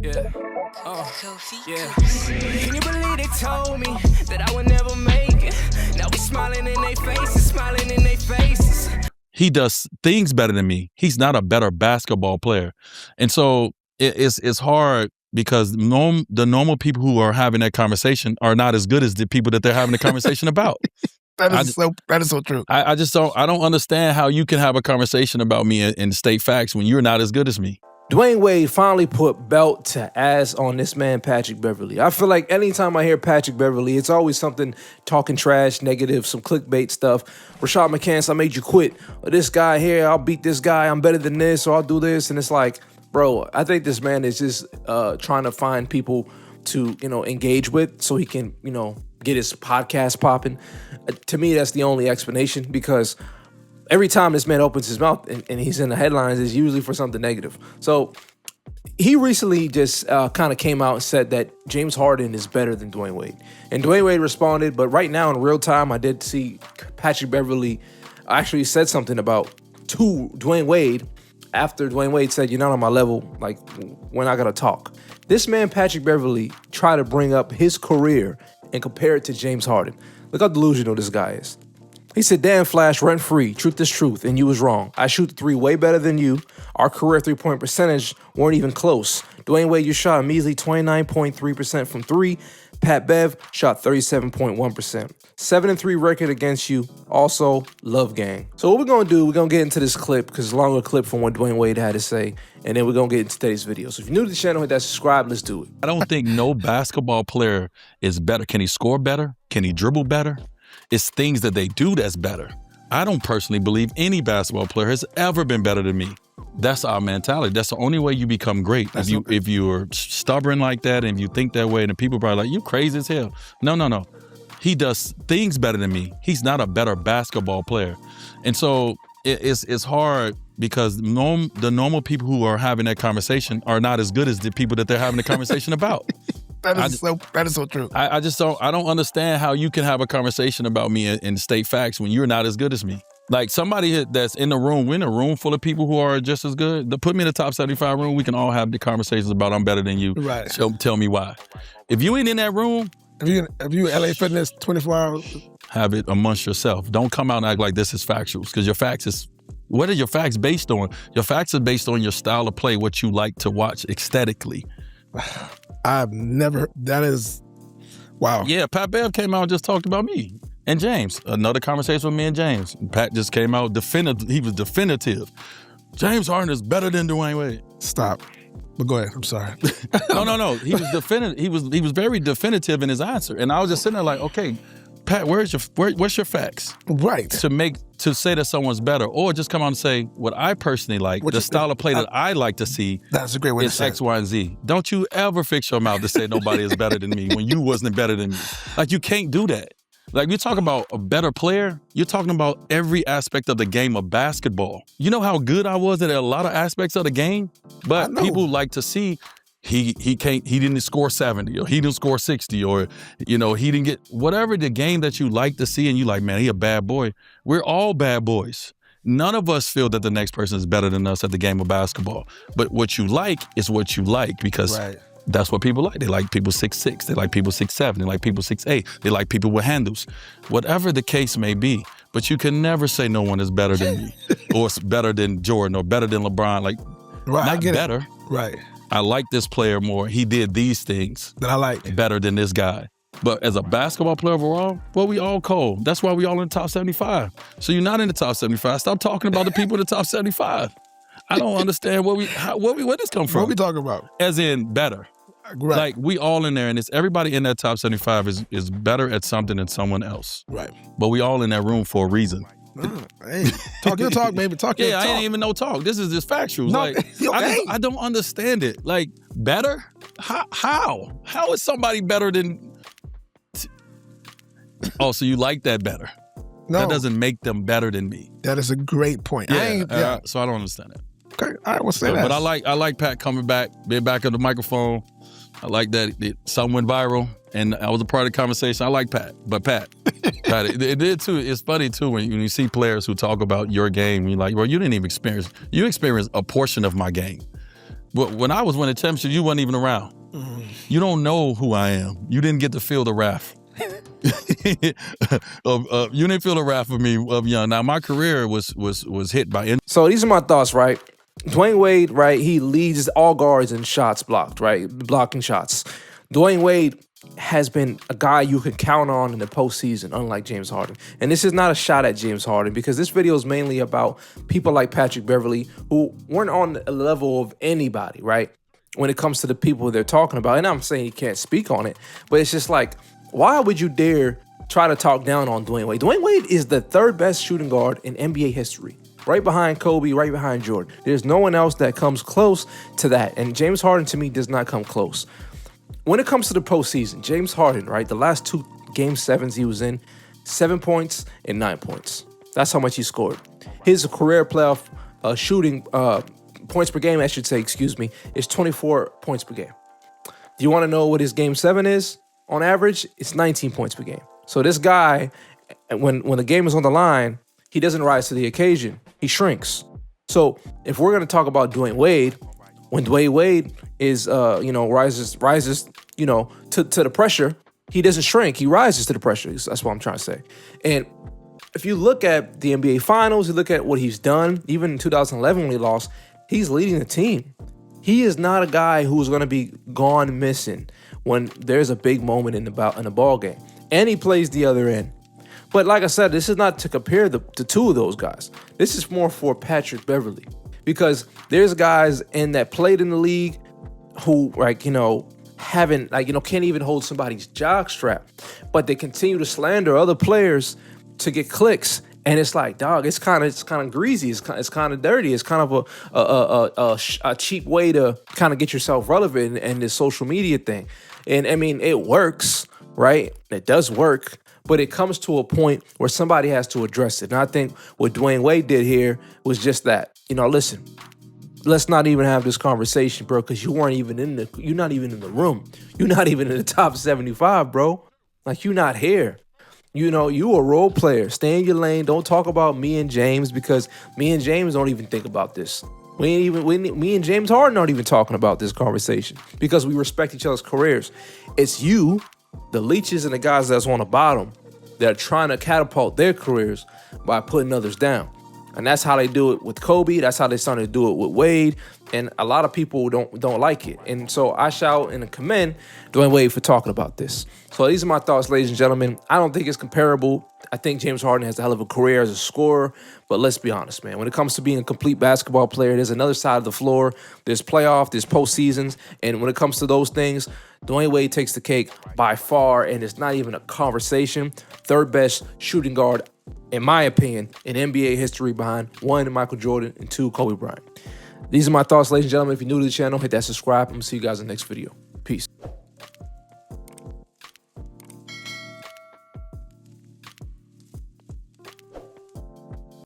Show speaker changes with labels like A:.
A: Yeah. Yeah. Can you believe they told me that I would never make it? Now we smiling in their faces, smiling in their faces.
B: He does things better than me. He's not a better basketball player. And so it's hard because the normal people who are having that conversation are not as good as the people that they're having the conversation about.
C: That is so true.
B: I don't understand how you can have a conversation about me and state facts when you're not as good as me.
D: Dwyane Wade finally put belt to ass on this man, Patrick Beverly. I feel like anytime I hear Patrick Beverly, it's always something talking trash, negative, some clickbait stuff. Rashad McCants, I made you quit. Or this guy here, I'll beat this guy. I'm better than this, or I'll do this. And it's like, bro, I think this man is just trying to find people to, engage with so he can, get his podcast popping. To me, that's the only explanation, because every time this man opens his mouth and he's in the headlines, it's usually for something negative. So he recently just kind of came out and said that James Harden is better than Dwyane Wade. And Dwyane Wade responded, but right now in real time, I did see Patrick Beverly actually said something to Dwyane Wade after Dwyane Wade said, "You're not on my level, like, we're not gonna talk." This man, Patrick Beverly, tried to bring up his career and compare it to James Harden. Look how delusional this guy is. He said, "Damn, Flash, rent free. Truth is truth, and you was wrong. I shoot the three way better than you. Our career three-point percentage weren't even close. Dwyane Wade, you shot a measly 29.3% from three. Pat Bev shot 37.1%. 7-3 record against you. Also, love gang." So what we're going to do, we're going to get into this clip, because it's a longer clip from what Dwyane Wade had to say, and then we're going to get into today's video. So if you're new to the channel, hit that subscribe. Let's do it.
B: I don't think no basketball player is better. Can he score better? Can he dribble better? It's things that they do that's better. I don't personally believe any basketball player has ever been better than me. That's our mentality. That's the only way you become great. If you're stubborn like that and you think that way, and people are probably like, "You crazy as hell." No. He does things better than me. He's not a better basketball player. And so it's hard because the normal people who are having that conversation are not as good as the people that they're having the conversation about.
C: That is so true.
B: I don't understand how you can have a conversation about me and state facts when you're not as good as me. Like, somebody that's in the room, we're in a room full of people who are just as good. Put me in the top 75 room, we can all have the conversations about I'm better than you.
C: Right.
B: So tell me why. If you ain't in that room,
C: if you LA Fitness 24 hours,
B: have it amongst yourself. Don't come out and act like this is factual, because your facts is, what are your facts based on? Your facts are based on your style of play, what you like to watch aesthetically.
C: I've never, that is, wow.
B: Yeah, Pat Bev came out and just talked about me. And James, another conversation with me and James. Pat just came out, he was definitive. James Harden is better than Dwyane Wade.
C: Stop. But go ahead, I'm sorry.
B: No. He was definitive. He was very definitive in his answer. And I was just sitting there like, okay, Pat, what's your facts?
C: Right.
B: To say that someone's better, or just come out and say what I personally like, the style of play that I like to see.
C: That's a great way to say it.
B: X, Y, and Z. Don't you ever fix your mouth to say nobody is better than me when you wasn't better than me. Like, you can't do that. Like, you talk about a better player, you're talking about every aspect of the game of basketball. You know how good I was at a lot of aspects of the game? But people like to see he didn't score 70, or he didn't score 60, or, he didn't get whatever the game that you like to see, and you like, man, he a bad boy. We're all bad boys. None of us feel that the next person is better than us at the game of basketball. But what you like is what you like, because that's what people like. They like people 6'6", they like people 6'7", they like people 6'8", they like people with handles. Whatever the case may be, but you can never say no one is better than me, or better than Jordan, or better than LeBron. Like, not better.
C: Right.
B: I like this player more. He did these things
C: that I like
B: better than this guy. But as a basketball player overall, well, we all cold. That's why we all in the top 75. So you're not in the top 75. Stop talking about the people in the top 75. I don't understand where this come from.
C: What we talking about?
B: As in better.
C: Right.
B: Like, we all in there, and it's everybody in that top 75 is better at something than someone else.
C: Right.
B: But we all in that room for a reason.
C: Hey, talk your talk, baby. Talk your talk.
B: I ain't even no talk. This is just factual.
C: No,
B: like,
C: okay.
B: I don't understand it. Like, better? How? How is somebody better than... Oh, so you like that better?
C: No.
B: That doesn't make them better than me.
C: That is a great point.
B: So I don't understand that.
C: Okay, all right, we'll say that.
B: But I like Pat coming back, being back on the microphone, I like that something went viral, and I was a part of the conversation. I like Pat, it did too. It's funny too when you see players who talk about your game. You're like, well, you didn't even experience. You experienced a portion of my game. But when I was winning championships, you wasn't even around. You don't know who I am. You didn't get to feel the wrath. You didn't feel the wrath of me of young. Now my career was hit by.
D: So these are my thoughts, right? Dwyane Wade, right? He leads all guards in shots blocked, right? Blocking shots. Dwyane Wade has been a guy you can count on in the postseason, unlike James Harden. And this is not a shot at James Harden because this video is mainly about people like Patrick Beverly who weren't on the level of anybody, right? When it comes to the people they're talking about. And I'm saying he can't speak on it, but it's just like, why would you dare try to talk down on Dwyane Wade? Dwyane Wade is the third best shooting guard in NBA history. Right behind Kobe, right behind Jordan. There's no one else that comes close to that. And James Harden, to me, does not come close. When it comes to the postseason, James Harden, right, the last 2 Game 7s he was in, 7 points and 9 points. That's how much he scored. His career playoff shooting points per game, I should say, is 24 points per game. Do you want to know what his Game 7 is? On average, it's 19 points per game. So this guy, when the game is on the line, he doesn't rise to the occasion. He shrinks. So if we're going to talk about Dwyane Wade, when Dwyane Wade is, rises, to the pressure, he doesn't shrink. He rises to the pressure. That's what I'm trying to say. And if you look at the NBA Finals, you look at what he's done, even in 2011 when he lost, he's leading the team. He is not a guy who's going to be gone missing when there's a big moment in the ball game. And he plays the other end. But like I said, this is not to compare the two of those guys. This is more for Patrick Beverly. Because there's guys that played in the league who, can't even hold somebody's jock strap. But they continue to slander other players to get clicks. And it's like, dog, it's kind of greasy. It's kind of dirty. It's kind of a cheap way to kind of get yourself relevant in this social media thing. And I mean, it works, right? It does work. But it comes to a point where somebody has to address it. And I think what Dwyane Wade did here was just that. Listen, let's not even have this conversation, bro, because you're not even in the room. You're not even in the top 75, bro. Like, you're not here. You a role player. Stay in your lane. Don't talk about me and James because me and James don't even think about this. Me and James Harden aren't even talking about this conversation because we respect each other's careers. It's you, the leeches and the guys that's on the bottom that are trying to catapult their careers by putting others down. And that's how they do it with Kobe. That's how they started to do it with Wade. And a lot of people don't like it. And so I shout and commend Dwyane Wade for talking about this. So these are my thoughts, ladies and gentlemen. I don't think it's comparable. I think James Harden has a hell of a career as a scorer. But let's be honest, man. When it comes to being a complete basketball player, there's another side of the floor. There's playoff, there's postseasons. And when it comes to those things, Dwyane Wade takes the cake by far. And it's not even a conversation. Third best shooting guard, in my opinion, in NBA history behind 1, Michael Jordan, and 2, Kobe Bryant. These are my thoughts, ladies and gentlemen. If you're new to the channel, hit that subscribe. I'm going to see you guys in the next video. Peace.